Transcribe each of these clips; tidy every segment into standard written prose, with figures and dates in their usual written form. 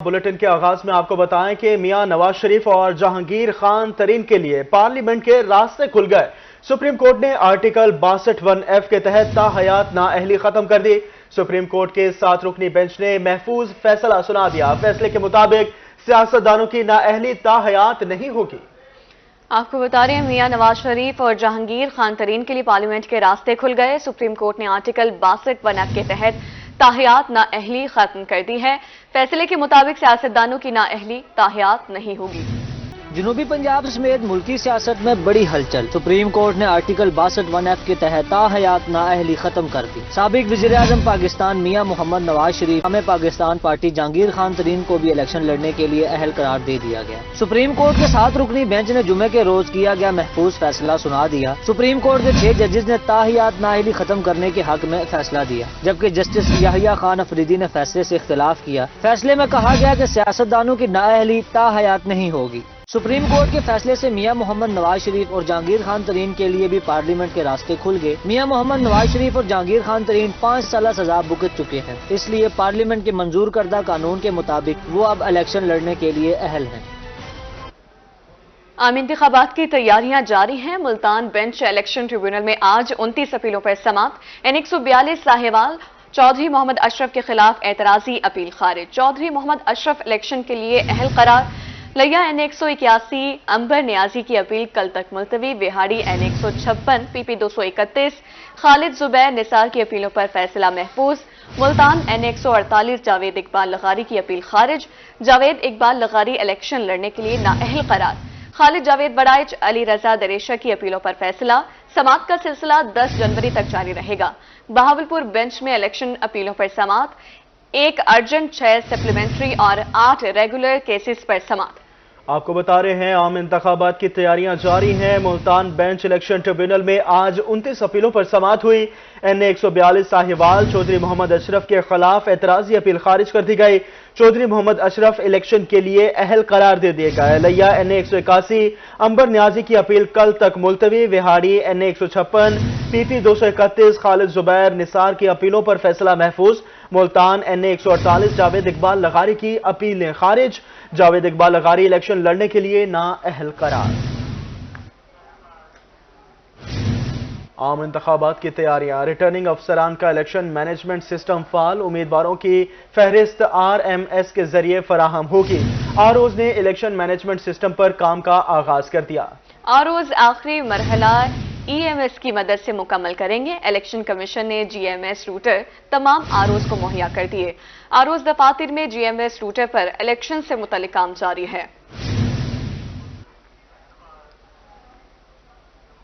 Bulletin के आगाज में आपको बताएं कि मियां नवाज शरीफ और जहांगीर खान तरीन के लिए पार्लियामेंट के रास्ते खुल गए। सुप्रीम कोर्ट ने आर्टिकल 62(1)(f) के तहत ताहयात नाअहली खत्म कर दी। सुप्रीम कोर्ट के 7 रुकनी बेंच ने महफूज फैसला सुना दिया। फैसले के मुताबिक सियासतदानों की नाअहली ताहयात नहीं होगी। आपको बता रहे हैं मियां नवाज शरीफ और जहांगीर खान तरीन के लिए पार्लियामेंट के रास्ते खुल गए। सुप्रीम कोर्ट ने आर्टिकल 62(1)(f) के तहत ताहयात नाअहली खत्म कर दी है। फैसले के मुताबिक सियासतदानों की नाअहली ताहयात नहीं होगी। जनूबी पंजाब समेत मुल्की सियासत में बड़ी हलचल। सुप्रीम कोर्ट ने आर्टिकल 62(1)(f) के तहत ताहयात नाअहली खत्म कर दी। साबिक वज़ीर आज़म पाकिस्तान मियां मोहम्मद नवाज शरीफ में पाकिस्तान पार्टी जहांगीर खान तरीन को भी इलेक्शन लड़ने के लिए अहल करार दे दिया गया। सुप्रीम कोर्ट के 7 रुकनी बेंच ने जुमे के रोज किया गया महफूज फैसला सुना दिया। सुप्रीम कोर्ट के 6 जजेस ने ताहयात नाअहली खत्म करने के हक में फैसला दिया, जबकि जस्टिस याहिया खान अफरीदी ने फैसले से इख्तिलाफ किया। फैसले में कहा गया कि सियासतदानों की नाअहली ताहयात नहीं होगी। सुप्रीम कोर्ट के फैसले से मियां मोहम्मद नवाज शरीफ और जहांगीर खान तरीन के लिए भी पार्लियामेंट के रास्ते खुल गए। मियां मोहम्मद नवाज शरीफ और जहांगीर खान तरीन 5 साल सजा भुगत चुके हैं, इसलिए पार्लियामेंट के मंजूर करदा कानून के मुताबिक वो अब इलेक्शन लड़ने के लिए अहल हैं। आम इंतखाबात की तैयारियां जारी हैं। मुल्तान बेंच इलेक्शन ट्रिब्यूनल में आज 29 अपीलों पर समाअत। N142 साहिवाल चौधरी मोहम्मद अशरफ के खिलाफ एतराजी अपील खारिज। चौधरी मोहम्मद अशरफ इलेक्शन के लिए अहल करार। लिया N181 अंबर नियाजी की अपील कल तक मुलतवी। विहाड़ी N156 PP 231 खालिद जुबैर निसार की अपीलों पर फैसला महफूज। मुल्तान N148 जावेद इकबाल लगारी की अपील खारिज। जावेद इकबाल लगारी इलेक्शन लड़ने के लिए नाअहल करार। खालिद जावेद बड़ाइच अली रजा दरेशा की अपीलों पर फैसला। समाअत का सिलसिला 10 जनवरी तक जारी रहेगा। बहावलपुर बेंच में इलेक्शन अपीलों पर समाअत। 1 अर्जेंट 6 सप्लीमेंट्री और 8 रेगुलर केसेस पर समाअत। आपको बता रहे हैं आम इंतखाबात की तैयारियां जारी हैं। मुल्तान बेंच इलेक्शन ट्रिब्यूनल में आज 29 अपीलों पर समाअत हुई। N142 साहिवाल चौधरी मोहम्मद अशरफ के खिलाफ एतराजी अपील खारिज कर दी गई। चौधरी मोहम्मद अशरफ इलेक्शन के लिए अहल करार दे दिया गया। लिया N181 अंबर नियाजी की अपील कल तक मुलतवी। विहाड़ी N156 PP 231 खालिद जुबैर निसार की अपीलों पर फैसला महफूज। मुल्तान N148 जावेद इकबाल लगारी की अपीलें खारिज। जावेद इकबाल लगारी इलेक्शन लड़ने के लिए नाअहल करार। आम इंतखाबात की तैयारियां। रिटर्निंग अफसरान का इलेक्शन मैनेजमेंट सिस्टम फाल। उम्मीदवारों की फहरिस्त RMS के जरिए फराहम होगी। आरओज ने इलेक्शन मैनेजमेंट सिस्टम पर काम का आगाज कर दिया। आरओज आखिरी मरहला EMS की मदद से मुकम्मल करेंगे। इलेक्शन कमीशन ने GMS रूटर तमाम आरओज को मुहैया कर दिए। आरओज दफातर में GMS रूटर पर इलेक्शन से मुतल्लिक काम जारी है।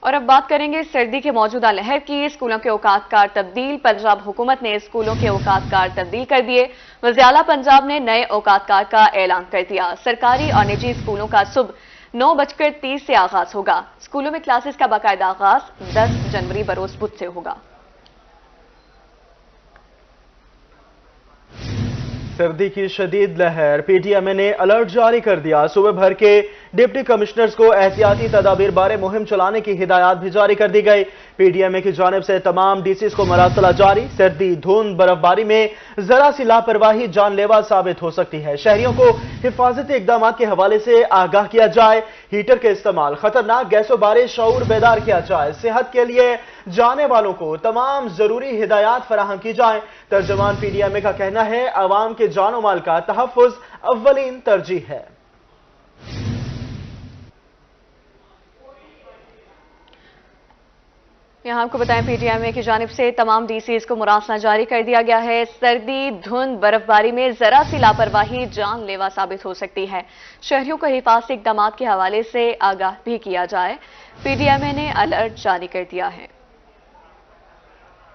और अब बात करेंगे सर्दी के मौजूदा लहर की। स्कूलों के औकात कार तब्दील। पंजाब हुकूमत ने स्कूलों के औकात कार तब्दील कर दिए। वज़ीर आला पंजाब ने नए औकात कार का ऐलान कर दिया। सरकारी और निजी स्कूलों का सुबह 9:30 से आगाज होगा। स्कूलों में क्लासेस का बाकायदा आगाज 10 जनवरी बरोज बुध से होगा। सर्दी की शदीद लहर। PTMA ने अलर्ट जारी कर दिया। सूबे भर के डिप्टी कमिश्नर्स को एहतियाती तदाबीर बारे मुहिम चलाने की हिदायत भी जारी कर दी गई। PTMA की जानिब से तमाम DCs को मरासला जारी। सर्दी, धुंध, बर्फबारी में जरा सी लापरवाही जानलेवा साबित हो सकती है। शहरियों को हिफाजती इकदाम के हवाले से आगाह किया जाए। हीटर के इस्तेमाल, खतरनाक गैसों बारे शऊर बेदार किया जाए। सेहत के लिए जाने वालों को तमाम जरूरी हिदायत फराहम की जाए। तर्जुमान PTMA का कहना है अवाम के जानो माल का तहफ़्फ़ुज़ अव्वलीन तरजीह है। यहाँ आपको बताएं PTMA की जानिब से तमाम DCs को मुरासला जारी कर दिया गया है। सर्दी, धुंध, बर्फबारी में जरा सी लापरवाही जानलेवा साबित हो सकती है। शहरियों को हिफाजती इक़दाम के हवाले से आगाह भी किया जाए। PTMA ने अलर्ट जारी कर दिया है।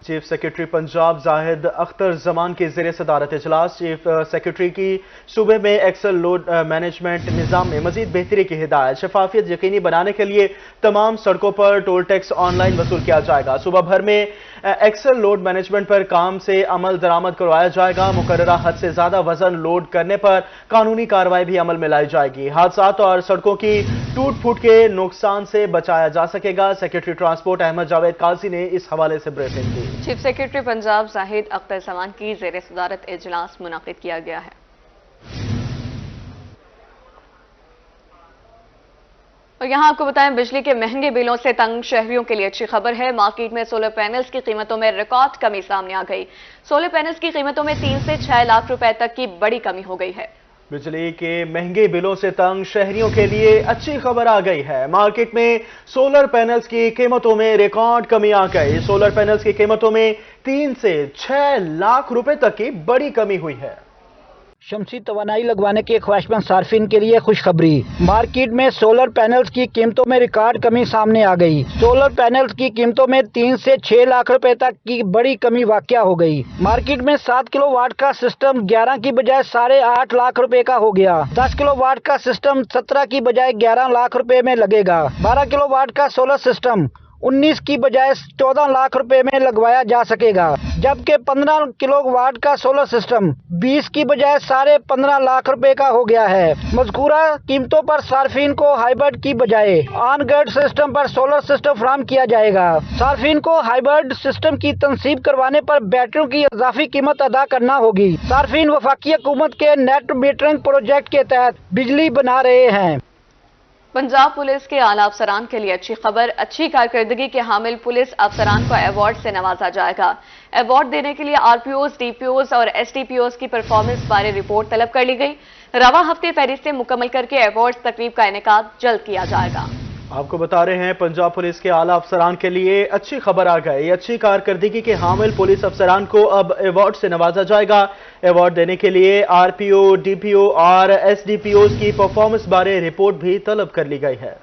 चीफ सेक्रेटरी पंजाब जाहिद अख्तर जमान की ज़ेरे सदारत इजलास। चीफ सेक्रेटरी की सूबे में एक्सल लोड मैनेजमेंट निज़ाम में मजीद बेहतरी की हिदायत। शफाफियत यकीनी बनाने के लिए तमाम सड़कों पर टोल टैक्स ऑनलाइन वसूल किया जाएगा। सूबा भर में एक्सल लोड मैनेजमेंट पर काम से अमल दरामद करवाया जाएगा। मुकर्ररा हद से ज्यादा वजन लोड करने पर कानूनी कार्रवाई भी अमल में लाई जाएगी। हादसात और सड़कों की टूट फूट के नुकसान से बचाया जा सकेगा। सेक्रेटरी ट्रांसपोर्ट अहमद जावेद काजी ने इस हवाले से ब्रीफिंग की। चीफ सेक्रेटरी पंजाब जाहिद अख्तर जमान की ज़ेरे सदारत इजलास मुनाकिद किया गया है। اور یہاں آپ کو بتائیں بجلی کے مہنگے بلوں سے تنگ شہریوں کے لیے اچھی خبر ہے۔ مارکیٹ میں سولر پینلز کی قیمتوں میں ریکارڈ کمی سامنے آ گئی۔ سولر پینلز کی قیمتوں میں 3 سے 6 لاکھ روپے تک کی بڑی کمی ہو گئی ہے۔ بجلی کے مہنگے بلوں سے تنگ شہریوں کے لیے اچھی خبر آ گئی ہے۔ مارکیٹ میں سولر پینلز کی قیمتوں میں ریکارڈ کمی آ گئی۔ سولر پینلز کی قیمتوں میں 3 سے 6 لاکھ روپے تک کی بڑی کمی ہوئی ہے۔ شمسی توانائی لگوانے کے خواہشمند صارفین کے لیے خوشخبری، مارکیٹ میں سولر پینلز کی قیمتوں میں ریکارڈ کمی سامنے آ گئی۔ سولر پینلز کی قیمتوں میں 3 سے 6 لاکھ روپے تک کی بڑی کمی واقع ہو گئی۔ مارکیٹ میں 7 کلو واٹ کا سسٹم 11 کی بجائے 8.5 لاکھ روپے کا ہو گیا۔ 10 کلو واٹ کا سسٹم 17 کی بجائے 11 لاکھ روپے میں لگے گا۔ 12 کلو واٹ کا سولر سسٹم 19 کی بجائے 14 لاکھ روپے میں لگوایا جا سکے گا، جبکہ 15 کلو واٹ کا سولر سسٹم 20 کی بجائے 15.5 لاکھ روپے کا ہو گیا ہے۔ مذکورہ قیمتوں پر صارفین کو ہائیبرڈ کی بجائے آن گریڈ سسٹم پر سولر سسٹم فراہم کیا جائے گا۔ صارفین کو ہائیبرڈ سسٹم کی تنصیب کروانے پر بیٹریوں کی اضافی قیمت ادا کرنا ہوگی۔ صارفین وفاقی حکومت کے نیٹ میٹرنگ پروجیکٹ کے تحت بجلی بنا رہے ہیں۔ پنجاب پولیس کے اعلیٰ افسران کے لیے اچھی خبر، اچھی کارکردگی کے حامل پولیس افسران کو ایوارڈ سے نوازا جائے گا۔ ایوارڈ دینے کے لیے are P Os, D P Os اور ایس ڈی پی اوز کی پرفارمنس بارے رپورٹ طلب کر لی گئی۔ رواں ہفتے فہرستیں مکمل کر کے ایوارڈ تقریب کا انعقاد جلد کیا جائے گا۔ آپ کو بتا رہے ہیں پنجاب پولیس کے اعلیٰ افسران کے لیے اچھی خبر آ گئی۔ اچھی کارکردگی کے حامل پولیس افسران کو اب ایوارڈ سے نوازا جائے گا۔ ایوارڈ دینے کے لیے آر پی او، ڈی پی او اور ایس ڈی پی اوز کی پرفارمنس بارے رپورٹ بھی طلب کر لی گئی ہے۔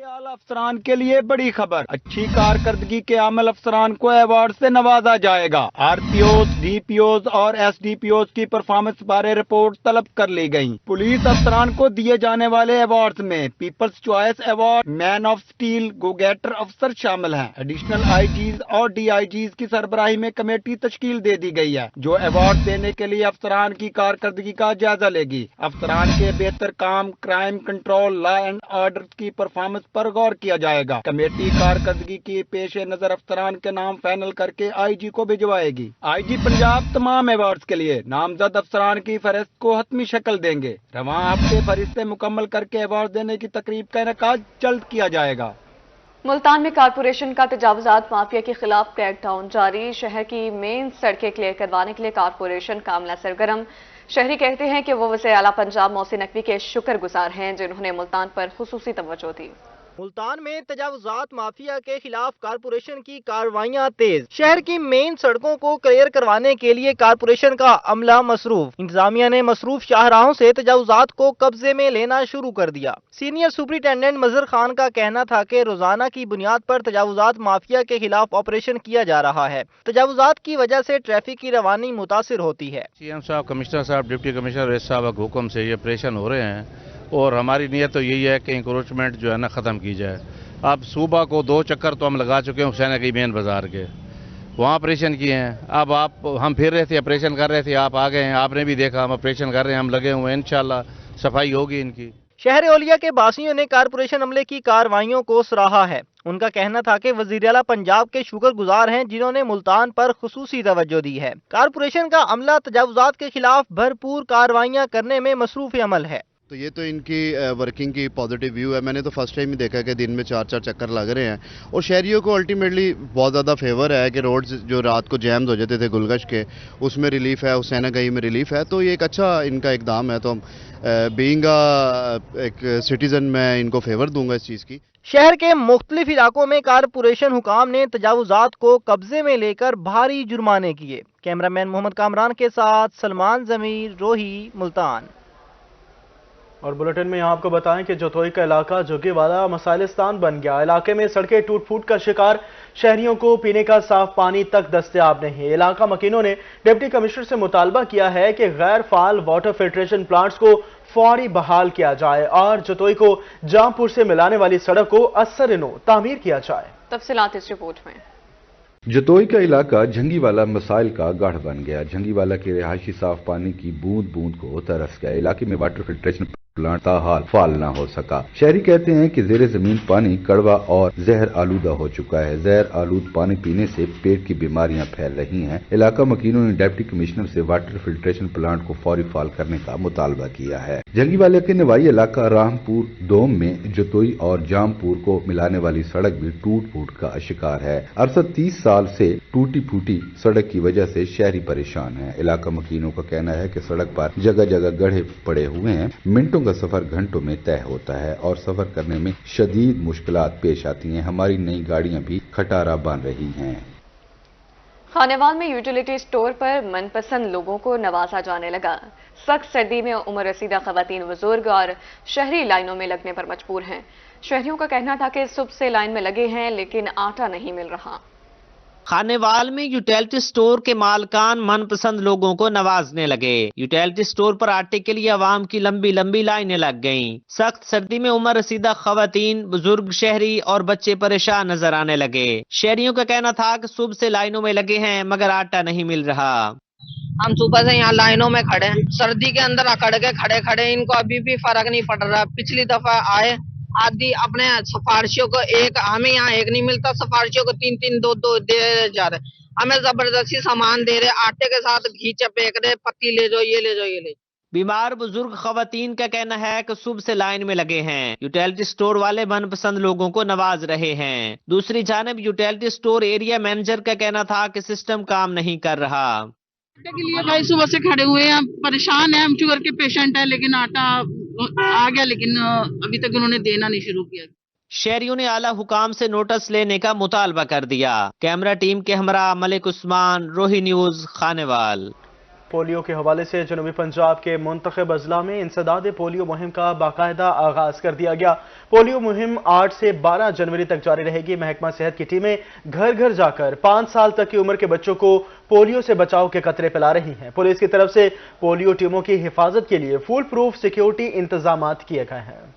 اعلیٰ افسران کے لیے بڑی خبر، اچھی کارکردگی کے عامل افسران کو ایوارڈ سے نوازا جائے گا۔ R P Os, D P Os اور ایس ڈی پی اوز کی پرفارمنس بارے رپورٹ طلب کر لی گئی۔ پولیس افسران کو دیے جانے والے ایوارڈز میں people's choice award, man of steel, go getter افسر شامل ہیں۔ ایڈیشنل آئی جیز اور ڈی آئی جیز کی سربراہی میں کمیٹی تشکیل دے دی گئی ہے جو ایوارڈ دینے کے لیے افسران کی کارکردگی کا جائزہ لے گی۔ افسران کے بہتر کام، crime control, law and order کی پرفارمنس پر غور کیا جائے گا۔ کمیٹی کارکردگی کے پیش نظر افسران کے نام فائنل کر کے آئی جی کو بھجوائے گی۔ آئی جی پنجاب تمام ایوارڈز کے لیے نامزد افسران کی فہرست کو حتمی شکل دیں گے۔ رواں ہفتے فہرستیں مکمل کر کے ایوارڈ دینے کی تقریب کا انعقاد جلد کیا جائے گا۔ ملتان میں کارپوریشن کا تجاوزات مافیا کے خلاف کریک ڈاؤن جاری، شہر کی مین سڑکیں کلیئر کروانے کے لیے کارپوریشن کا عملہ سرگرم۔ شہری کہتے ہیں کہ وہ وزیر اعلیٰ پنجاب محسن نقوی کے شکر گزار ہیں جنہوں نے ملتان پر خصوصی توجہ دی۔ ملتان میں تجاوزات مافیا کے خلاف کارپوریشن کی کارروائیاں تیز، شہر کی مین سڑکوں کو کلیئر کروانے کے لیے کارپوریشن کا عملہ مصروف۔ انتظامیہ نے مصروف شاہراہوں سے تجاوزات کو قبضے میں لینا شروع کر دیا۔ سینئر سپرنٹینڈنٹ مظہر خان کا کہنا تھا کہ روزانہ کی بنیاد پر تجاوزات مافیا کے خلاف آپریشن کیا جا رہا ہے۔ تجاوزات کی وجہ سے ٹریفک کی روانی متاثر ہوتی ہے۔ سی ایم صاحب، کمشنر صاحب، ڈپٹی کمشنر ریس صاحب کے حکم سے یہ آپریشن ہو رہے ہیں اور ہماری نیت تو یہی ہے کہ انکروچمنٹ جو ہے نا ختم کی جائے۔ اب صوبہ کو 2 چکر تو ہم لگا چکے ہیں حسین کی مین بازار کے، وہاں آپریشن کیے ہیں۔ اب ہم پھر رہے تھے، آپریشن کر رہے تھے، آپ آ گئے ہیں، آپ نے بھی دیکھا ہم آپریشن کر رہے ہیں، ہم لگے ہوئے ہیں، انشاءاللہ صفائی ہوگی ان کی۔ شہر اولیا کے باسیوں نے کارپوریشن عملے کی کارروائیوں کو سراہا ہے۔ ان کا کہنا تھا کہ وزیر اعلیٰ پنجاب کے شکر گزار ہیں جنہوں نے ملتان پر خصوصی توجہ دی ہے۔ کارپوریشن کا عملہ تجاوزات کے خلاف بھرپور کارروائیاں کرنے میں مصروف عمل ہے۔ تو یہ تو ان کی ورکنگ کی پازیٹیو ویو ہے۔ میں نے تو فرسٹ ٹائم ہی دیکھا کہ دن میں 4 چکر لگ رہے ہیں اور شہریوں کو الٹیمیٹلی بہت زیادہ فیور ہے کہ روڈز جو رات کو جیمز ہو جاتے تھے گلگش کے، اس میں ریلیف ہے، حسینہ گئی میں ریلیف ہے، تو یہ ایک اچھا ان کا اقدام ہے۔ تو بینگ ایک سٹیزن میں ان کو فیور دوں گا اس چیز کی۔ شہر کے مختلف علاقوں میں کارپوریشن حکام نے تجاوزات کو قبضے میں لے کر بھاری جرمانے کیے۔ کیمرہ مین محمد کامران کے ساتھ سلمان ضمیر، روہی، ملتان۔ اور بلٹن میں آپ کو بتائیں کہ جتوئی کا علاقہ جھگے والا مسائلستان بن گیا۔ علاقے میں سڑکیں ٹوٹ پھوٹ کا شکار، شہریوں کو پینے کا صاف پانی تک دستیاب نہیں۔ علاقہ مکینوں نے ڈپٹی کمشنر سے مطالبہ کیا ہے کہ غیر فعال واٹر فلٹریشن پلانٹس کو فوری بحال کیا جائے اور جتوئی کو جام پور سے ملانے والی سڑک کو اثر نو تعمیر کیا جائے۔ تفصیلات اس رپورٹ میں۔ جتوئی کا علاقہ جھنگی والا مسائل کا گڑھ بن گیا۔ جھنگی والا کے رہائشی صاف پانی کی بوند بوند کو ترس گئے۔ علاقے میں واٹر فلٹریشن प्लांट ताहाल फाल न हो सका। शहरी कहते हैं कि जेर जमीन पानी कड़वा और जहर आलूदा हो चुका है। जहर आलूद पानी पीने से पेट की बीमारियां फैल रही हैं। इलाका मकीनों ने डिप्टी कमिश्नर से वाटर फिल्ट्रेशन प्लांट को फौरी फाल करने का मुतालबा किया है। जंगीवाले के नवाई इलाका रामपुर दोम में जतोई और जामपुर को मिलाने वाली सड़क भी टूट फूट का शिकार है। अरसद 30 साल से टूटी फूटी सड़क की वजह से शहरी परेशान है। इलाका मकीनों का कहना है कि सड़क पर जगह जगह गड्ढे पड़े हुए हैं। मिनटों का सफर घंटों में तय होता है और सफर करने में शदीद मुश्किलात पेश आती हैं। हमारी नई गाड़ियां भी खटारा बन रही हैं। खानेवाल में यूटिलिटी स्टोर पर मनपसंद लोगों को नवाजा जाने लगा। सख्त सर्दी में उम्र रसीदा खवातीन, बुजुर्ग और शहरी लाइनों में लगने पर मजबूर हैं। शहरियों का कहना था कि सुबह से लाइन में लगे हैं लेकिन आटा नहीं मिल रहा। खानेवाल में यूटिलिटी स्टोर के मालकान मनपसंद लोगों को नवाजने लगे। यूटिलिटी स्टोर पर आटे के लिए आवाम की लंबी लंबी लाइनें लग गईं। सख्त सर्दी में उम्र रसीदा खवातीन, बुजुर्ग, शहरी और बच्चे परेशान नजर आने लगे। शहरियों का कहना था कि सुबह से लाइनों में लगे हैं मगर आटा नहीं मिल रहा। हम सुबह से यहाँ लाइनों में खड़े हैं, सर्दी के अंदर अकड़ के खड़े खड़े, इनको अभी भी फर्क नहीं पड़ रहा। पिछली दफा आए आदि अपने सिफारिशियों को एक, हमें यहाँ एक नहीं मिलता, सिफारिशियों को 3-3 2-2 दे जा रहे। हमें जबरदस्ती सामान दे रहे, आटे के साथ घी चपेक रहे, पत्ती ले जाओ, ये ले जाओ, ये ले जाओ। बीमार बुजुर्ग खवातीन का कहना है कि सुबह से लाइन में लगे हैं। यूटिलिटी स्टोर वाले मनपसंद लोगों को नवाज रहे हैं। दूसरी जानब यूटिलिटी स्टोर एरिया मैनेजर का कहना था कि सिस्टम काम नहीं कर रहा। आटे के लिए भाई सुबह से खड़े हुए हैं, परेशान है। हम शुगर के पेशेंट है लेकिन आटा आ गया लेकिन अभी तक उन्होंने देना नहीं शुरू किया। शहरियों ने आला हुकाम से नोटिस लेने का मुतालबा कर दिया। कैमरा टीम के हमरा मलिक उस्मान, रोही न्यूज, खानेवाल। पोलियो के हवाले से जनूबी पंजाब के मुंतखब अजला में इंसदाद पोलियो मुहिम का बाकायदा आगाज कर दिया गया। पोलियो मुहिम 8 से 12 जनवरी तक जारी रहेगी। महकमा सेहत की टीमें घर घर जाकर 5 साल तक की उम्र के बच्चों को पोलियो से बचाव के कतरे पिला रही हैं। पुलिस की तरफ से पोलियो टीमों की हिफाजत के लिए फुल प्रूफ सिक्योरिटी इंतजाम किए गए हैं।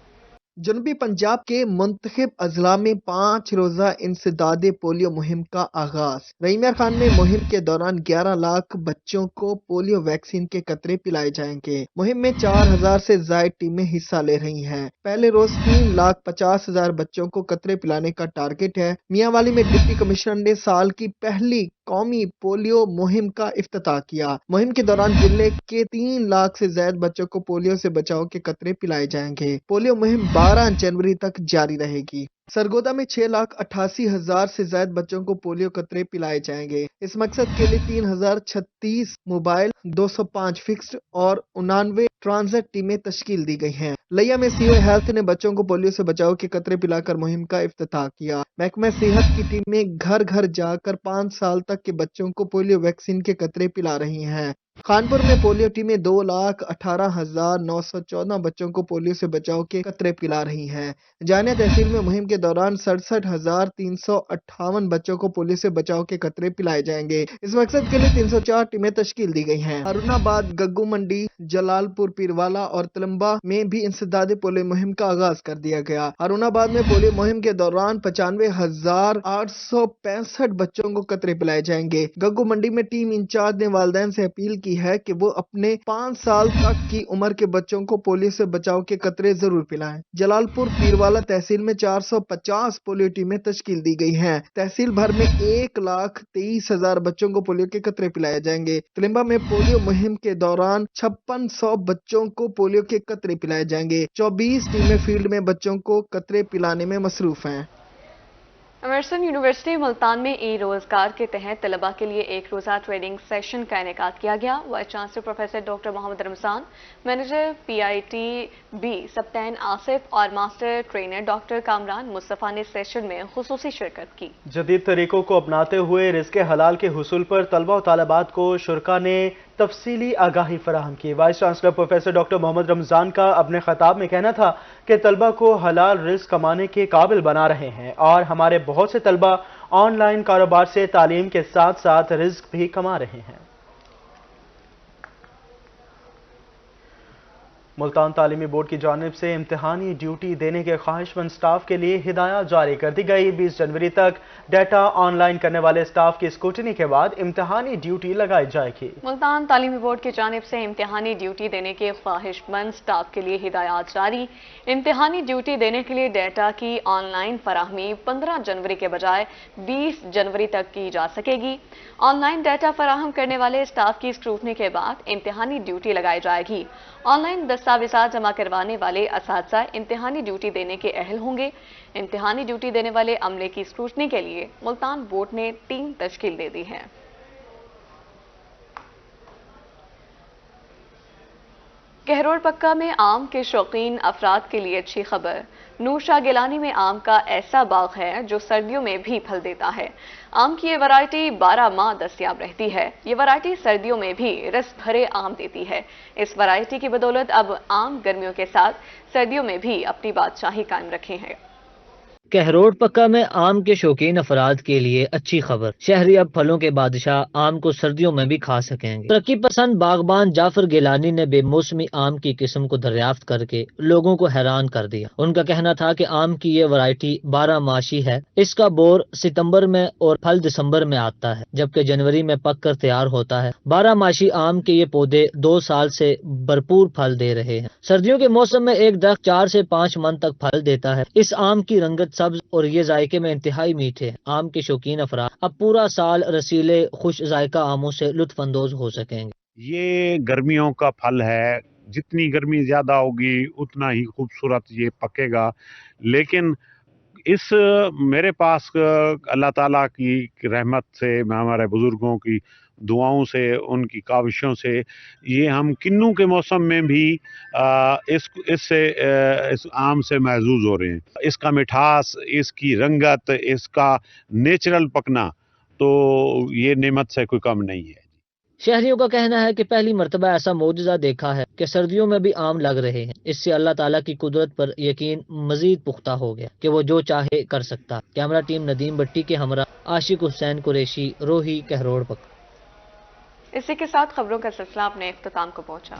जनूबी पंजाब के मुंतखब अजला में 5 रोजा इंसदादे पोलियो मुहिम का आगाज। रहीम खान में मुहिम के दौरान 11 लाख बच्चों को पोलियो वैक्सीन के कतरे पिलाए जाएंगे। मुहिम में 4000 से ज्यादा टीमें हिस्सा ले रही हैं। पहले रोज 3,50,000 बच्चों को कतरे पिलाने का टारगेट है। मियांवाली में डिप्टी कमिश्नर ने साल की पहली कौमी पोलियो मुहिम का इफ्तिताह किया। मुहिम के दौरान जिले के 3 लाख से ज्यादा बच्चों को पोलियो से बचाव के कतरे पिलाए जाएंगे। पोलियो मुहिम 12 जनवरी तक जारी रहेगी। सरगोदा में 6,88,000 से ज्यादा बच्चों को पोलियो कतरे पिलाए जाएंगे। इस मकसद के लिए 3,036 मोबाइल, 205 फिक्स्ड और 99 ट्रांजिट टीमें तश्कील दी गई हैं। लिया में सीओ हेल्थ ने बच्चों को पोलियो से बचाव के कतरे पिलाकर मुहिम का इफ्तिताह किया। महकमा सेहत की टीमें घर घर जाकर 5 साल तक के बच्चों को पोलियो वैक्सीन के कतरे पिला रही हैं। खानपुर में पोलियो टीमें 2,18,914 बच्चों को पोलियो से बचाव के कतरे पिला रही हैं। जानिया तहसील में मुहिम के दौरान 67,358 बच्चों को पोलियो से बचाव के कतरे पिलाए जाएंगे। इस मकसद के लिए 304 टीमें तश्कील दी गई हैं। हारूनाबाद, गग्गू मंडी, जलालपुर, पीरवाला और तलम्बा में भी इंसदादे पोलियो मुहिम का आगाज कर दिया गया। हारूनाबाद में पोलियो मुहिम के दौरान 95,865 बच्चों को कतरे पिलाए जाएंगे। गग्गू मंडी में टीम इंचार्ज ने वालिदैन से अपील की है कि वो अपने 5 साल तक की उम्र के बच्चों को पोलियो से बचाव के कतरे जरूर पिलाएं। जलालपुर, पीरवाला तहसील में 450 पोलियो टीमें तश्कील दी गई हैं। तहसील भर में 1,23,000 बच्चों को पोलियो के कतरे पिलाए जाएंगे। तिलंबा में पोलियो मुहिम के दौरान 5600 बच्चों को पोलियो के कतरे पिलाए जाएंगे। 24 टीमें फील्ड में बच्चों को कतरे पिलाने में मसरूफ हैं। एमर्सन यूनिवर्सिटी मुल्तान में ई रोजगार के तहत तलबा के लिए एक रोजा ट्रेनिंग सेशन का इनेकाद किया गया। Vice chancellor professor doctor Mohammad Ramzan, manager PITB सप्तान आसिफ और master trainer doctor Kamran Mustafa ने सेशन में खुसूसी शिरकत की। जदीद तरीकों को अपनाते हुए रिज़्क़े हलाल के हुसूल पर तलबा और तालिबात को शुरा ने तफसीली आगाही फराहम की। Vice chancellor professor doctor Mohammad Ramzan का अपने खिताब में कहना था कि तलबा को हलाल रिज़्क़ कमाने के काबिल बना रहे हैं और हमारे बहुत से तलबा ऑनलाइन कारोबार से तालीम के साथ साथ रिज़्क़ भी कमा रहे हैं। ملتان تعلیمی بورڈ کی جانب سے امتحانی ڈیوٹی دینے کے خواہشمند سٹاف کے لیے ہدایات جاری کر دی گئی۔ 20 جنوری تک ڈیٹا آن لائن کرنے والے سٹاف کی اسکروٹنی کے بعد امتحانی ڈیوٹی لگائی جائے گی۔ ملتان تعلیمی بورڈ کی جانب سے امتحانی ڈیوٹی دینے کے خواہشمند سٹاف کے لیے ہدایات جاری۔ امتحانی ڈیوٹی دینے کے لیے ڈیٹا کی آن لائن فراہمی 15 جنوری کے بجائے 20 جنوری تک کی جا سکے گی۔ آن لائن ڈیٹا فراہم کرنے والے سٹاف کی اسکروٹنی کے بعد امتحانی ڈیوٹی لگائی جائے گی۔ آن لائن دستاویزات جمع کروانے والے اساتذہ امتحانی ڈیوٹی دینے کے اہل ہوں گے۔ امتحانی ڈیوٹی دینے والے عملے کی اسکروٹنی کے لیے ملتان بورڈ نے ٹیم تشکیل دے دی ہے۔ کہروڑ پکا میں آم کے شوقین افراد کے لیے اچھی خبر۔ نوشا گیلانی میں آم کا ایسا باغ ہے جو سردیوں میں بھی پھل دیتا ہے۔ آم کی یہ ورائٹی 12 ماہ دستیاب رہتی ہے۔ یہ ورائٹی سردیوں میں بھی رس بھرے آم دیتی ہے۔ اس ورائٹی کی بدولت اب آم گرمیوں کے ساتھ سردیوں میں بھی اپنی بادشاہی قائم رکھے ہیں۔ کہروڑ پکا میں آم کے شوقین افراد کے لیے اچھی خبر۔ شہری اب پھلوں کے بادشاہ آم کو سردیوں میں بھی کھا سکیں گے۔ ترقی پسند باغبان جعفر گیلانی نے بے موسمی آم کی قسم کو دریافت کر کے لوگوں کو حیران کر دیا۔ ان کا کہنا تھا کہ آم کی یہ ورائٹی 12 ماشی ہے۔ اس کا بور ستمبر میں اور پھل دسمبر میں آتا ہے، جبکہ جنوری میں پک کر تیار ہوتا ہے۔ 12 ماشی آم کے یہ پودے 2 سال سے بھرپور پھل دے رہے ہیں۔ سردیوں کے موسم میں ایک درخت 4 سے 5 من تک پھل دیتا ہے۔ اس آم کی رنگت سبز اور یہ ذائقے میں انتہائی میٹھے ہیں۔ آم کے شوقین افراد اب پورا سال رسیلے خوش ذائقہ آموں سے لطف اندوز ہو سکیں گے۔ یہ گرمیوں کا پھل ہے، جتنی گرمی زیادہ ہوگی اتنا ہی خوبصورت یہ پکے گا، لیکن اس میرے پاس اللہ تعالیٰ کی رحمت سے، ہمارے بزرگوں کی دعاؤں سے، ان کی کاوشوں سے یہ ہم کنوں کے موسم میں بھی اس آم سے محظوظ ہو رہے ہیں۔ اس کا مٹھاس، اس کی رنگت، اس کا نیچرل پکنا تو یہ نعمت سے کوئی کم نہیں ہے۔ شہریوں کا کہنا ہے کہ پہلی مرتبہ ایسا معجزہ دیکھا ہے کہ سردیوں میں بھی آم لگ رہے ہیں۔ اس سے اللہ تعالیٰ کی قدرت پر یقین مزید پختہ ہو گیا کہ وہ جو چاہے کر سکتا۔ کیمرہ ٹیم ندیم بٹی کے ہمراہ عاشق حسین قریشی، روہی، کہروڑ پکا۔ اسی کے ساتھ خبروں کا سلسلہ اپنے اختتام کو پہنچا۔